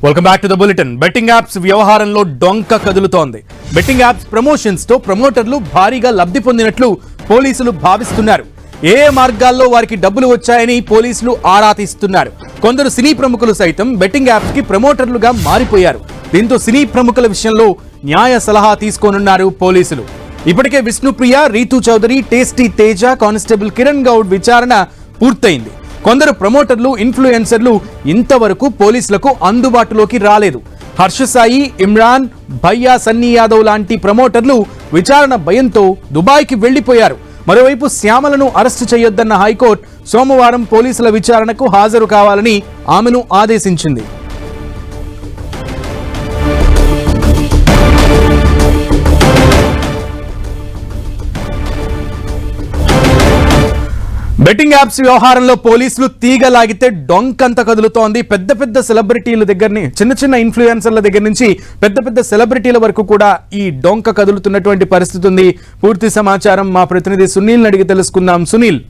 Welcome back to the bulletin. Betting apps వ్యవహారంలో డొంక కదులుతోంది. బెట్టింగ్ యాప్స్ ప్రమోషన్స్ తో ప్రమోటర్లు భారీగా లబ్ధి పొందినట్లు పోలీసులు భావిస్తున్నారు. ఏ మార్గాల్లో వారికి డబ్బులు వచ్చాయని పోలీసులు ఆరా తీస్తున్నారు. కొందరు సినీ ప్రముఖులు సైతం బెట్టింగ్ యాప్స్ కి ప్రమోటర్లుగా మారిపోయారు. దీంతో సినీ ప్రముఖుల విషయంలో న్యాయ సలహా తీసుకోనున్నారు పోలీసులు. ఇప్పటికే విష్ణుప్రియ, రీతూ చౌదరి, టేస్టీ తేజ, కానిస్టేబుల్ కిరణ్ గౌడ్ విచారణ పూర్తయింది. కొందరు ప్రమోటర్లు, ఇన్ఫ్లుయెన్సర్లు ఇంతవరకు పోలీసులకు అందుబాటులోకి రాలేదు. హర్షసాయి, ఇమ్రాన్, భయ్యా, సన్నీ యాదవ్ లాంటి ప్రమోటర్లు విచారణ భయంతో దుబాయ్కి వెళ్లిపోయారు. మరోవైపు శ్యామలను అరెస్టు చేయొద్దన్న హైకోర్టు సోమవారం పోలీసుల విచారణకు హాజరు కావాలని ఆమెను ఆదేశించింది. బెట్టింగ్ యాప్స్ వ్యవహారంలో పోలీసులు తీగలాగితే డొంకంత కదులుతోంది. పెద్ద పెద్ద సెలబ్రిటీల దగ్గరని, చిన్న ఇన్ఫ్లుయెన్సర్ల దగ్గర నుంచి పెద్ద పెద్ద సెలబ్రిటీల వరకు కూడా ఈ డొంక కదులుతున్నటువంటి పరిస్థితి ఉంది. పూర్తి సమాచారం మా ప్రతినిధి సునీల్ అడిగి తెలుసుకుందాం. సునీల్,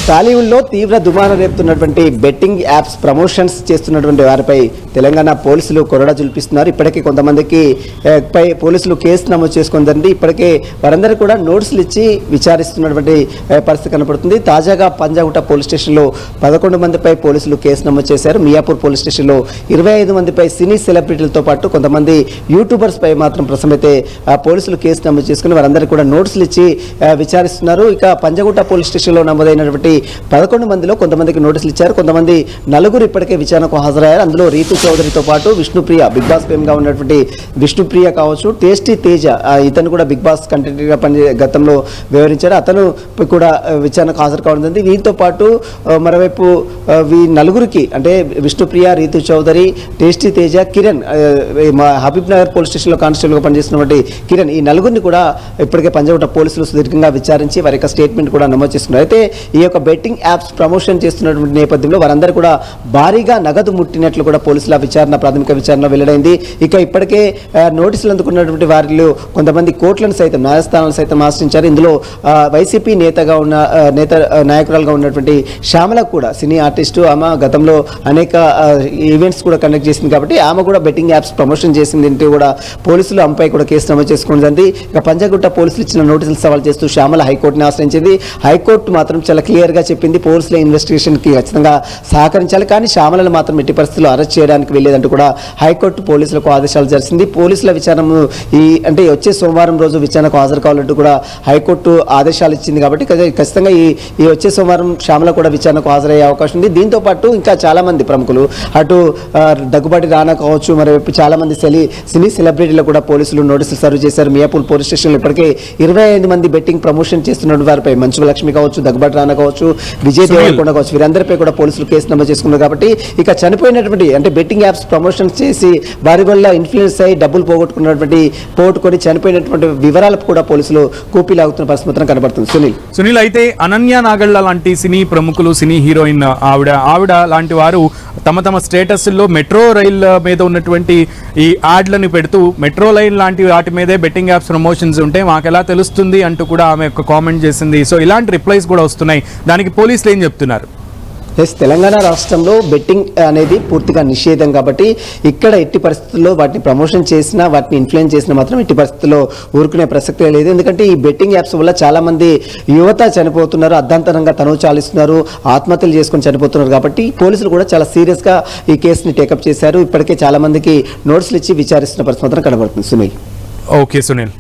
టాలీవుడ్లో తీవ్ర దుమారం రేపుతున్నటువంటి బెట్టింగ్ యాప్స్ ప్రమోషన్స్ చేస్తున్నటువంటి వారిపై తెలంగాణ పోలీసులు కొరడా జులిపిస్తున్నారు. ఇప్పటికే కొంతమందికి పై పోలీసులు కేసు నమోదు చేసుకుందండి. ఇప్పటికే వారందరూ కూడా నోటీసులు ఇచ్చి విచారిస్తున్నటువంటి పరిస్థితి కనపడుతుంది. తాజాగా పంజాగుట్ట పోలీస్ స్టేషన్లో 11 మందిపై పోలీసులు కేసు నమోదు చేశారు. మియాపూర్ పోలీస్ స్టేషన్లో 25 మందిపై సినీ సెలబ్రిటీలతో పాటు కొంతమంది యూట్యూబర్స్ పై మాత్రం ప్రస్తుతమైతే పోలీసులు కేసు నమోదు చేసుకుని వారందరూ కూడా నోటీసులు ఇచ్చి విచారిస్తున్నారు. ఇక పంజాగుట్ట పోలీస్ స్టేషన్లో నమోదైనటువంటి 11 మందిలో కొంతమందికి నోటీసులు ఇచ్చారు. కొంతమంది నలుగురు ఇప్పటికే విచారణకు హాజరయ్యారు. అందులో రీతూ చౌదరితో పాటు విష్ణుప్రియ, బిగ్ బాస్ ఫేమ్ గా ఉన్నటువంటి విష్ణుప్రియ కావచ్చు, టేస్టీ తేజ, ఇతను కూడా బిగ్ బాస్ కంటెంట్ గా గతంలో వివరించారు. అతను కూడా విచారణకు హాజరు కావడం. వీరితో పాటు మరోవైపు నలుగురికి అంటే విష్ణుప్రియ, రీతూ చౌదరి, టేస్టీ తేజ, కిరణ్, హబీబ్ నగర్ పోలీస్ స్టేషన్లో కానిస్టేబుల్ గా పనిచేస్తున్నటువంటి కిరణ్, ఈ నలుగురిని కూడా ఇప్పటికే పంజాగుట్ట పోలీసులు సుదీర్ఘంగా విచారించి వారి యొక్క స్టేట్మెంట్ కూడా నమోదు చేసుకున్నారు. అయితే ఈ యొక్క బెట్టింగ్ యాప్స్ ప్రమోషన్ చేస్తున్నటువంటి నేపథ్యంలో వారందరూ కూడా భారీగా నగదు ముట్టినట్లు కూడా పోలీసుల ప్రాథమిక విచారణ వెల్లడైంది. ఇక ఇప్పటికే నోటీసులు అందుకున్నటువంటి వారిలో కొంతమంది కోర్టులను సైతం, న్యాయస్థానాలను సైతం ఆశ్రయించారు. ఇందులో వైసీపీ నాయకురాలుగా ఉన్నటువంటి శ్యామలకు కూడా, సినీ ఆర్టిస్టు, ఆమె గతంలో అనేక ఈవెంట్స్ కూడా కండక్ట్ చేసింది కాబట్టి ఆమె కూడా బెట్టింగ్ యాప్స్ ప్రమోషన్ చేసింది అంటూ కూడా పోలీసులు ఆమెపై కూడా కేసు నమోదు చేసుకుంటుంది. ఇక పంజాగుట్ట పోలీసులు ఇచ్చిన నోటీసులు సవాల్ చేస్తూ శ్యామల హైకోర్టుని ఆశ్రయించింది. హైకోర్టు మాత్రం చాలా క్లియర్ గా చెప్పింది, పోలీసుల ఇన్వెస్టిగేషన్ కి ఖచ్చితంగా సహకరించాలి, కానీ శ్యామలను మాత్రం ఎట్టి పరిస్థితుల్లో అరెస్ట్ చేయడానికి వెళ్ళేదంటూ కూడా హైకోర్టు పోలీసులకు ఆదేశాలు జరిగింది. పోలీసుల విచారణ అంటే వచ్చే సోమవారం రోజు విచారణకు హాజరు కావాలంటూ కూడా హైకోర్టు ఆదేశాలు ఇచ్చింది. కాబట్టి ఖచ్చితంగా ఈ వచ్చే సోమవారం శ్యామల కూడా విచారణకు హాజరయ్యే అవకాశం ఉంది. దీంతో పాటు ఇంకా చాలా మంది ప్రముఖులు, అటు దగ్గుబాటి రానా కావచ్చు, మరోవైపు చాలా మంది సినీ సెలబ్రిటీలు కూడా పోలీసులు నోటీసులు సర్వ్ చేశారు. మియాపూర్ పోలీస్ స్టేషన్లో ఇప్పటికే 25 మంది బెట్టింగ్ ప్రమోషన్ చేస్తున్న వారిపై, మంచు లక్ష్మి కావచ్చు, దగ్గుబాటి రానా కావచ్చు, విజయ్ దేవరకొండ కావచ్చు, వీరందరిపై కూడా పోలీసులు కేసు నమోదు చేసుకున్నారు. కాబట్టి ఇక చనిపోయినటువంటి అంటే బెట్టింగ్ యాప్స్ ప్రమోషన్స్ చేసి వారి వల్ల ఇన్ఫ్లుయెన్స్ అయ్యి డబ్బులు పోగొట్టుకొని చనిపోయినటువంటి వివరాలకు కూడా పోలీసులు కూపీలాగుతున్న పరిస్థితి కనబడుతుంది. సునీల్, అయితే అనన్య నాగళ్ళ లాంటి సినీ ప్రముఖులు, సినీ హీరోయిన్ ఆవిడ లాంటి వారు తమ స్టేటస్లో మెట్రో రైల్ మీద ఉన్నటువంటి ఈ యాడ్లను పెడుతూ మెట్రో లైన్ లాంటి వాటి మీదే బెట్టింగ్ యాప్స్ ప్రమోషన్స్ ఉంటే మాకు ఎలా తెలుస్తుంది అంటూ కూడా ఆమె ఒక కామెంట్ చేసింది. సో ఇలాంటి రిప్లైస్ కూడా వస్తున్నాయి. దానికి పోలీసులు ఏం చెప్తున్నారు? తెలంగాణ రాష్ట్రంలో బెట్టింగ్ అనేది పూర్తిగా నిషేధం కాబట్టి ఇక్కడ ఎట్టి పరిస్థితుల్లో వాటిని ప్రమోషన్ చేసినా, వాటిని ఇన్ఫ్లుయెన్స్ చేసినా మాత్రం ఎట్టి పరిస్థితుల్లో ఊరుకునే ప్రసక్తే లేదు. ఎందుకంటే ఈ బెట్టింగ్ యాప్స్ వల్ల చాలా మంది యువత చనిపోతున్నారు, అర్ధాంతరంగా తనువు చాలిస్తున్నారు, ఆత్మహత్యలు చేసుకొని చనిపోతున్నారు. కాబట్టి పోలీసులు కూడా చాలా సీరియస్ గా ఈ కేసుని టేకప్ చేశారు. ఇప్పటికే చాలా మందికి నోటీసులు ఇచ్చి విచారిస్తున్న పరిస్థితి మాత్రం కనబడుతుంది. సునీల్. ఓకే సునీల్.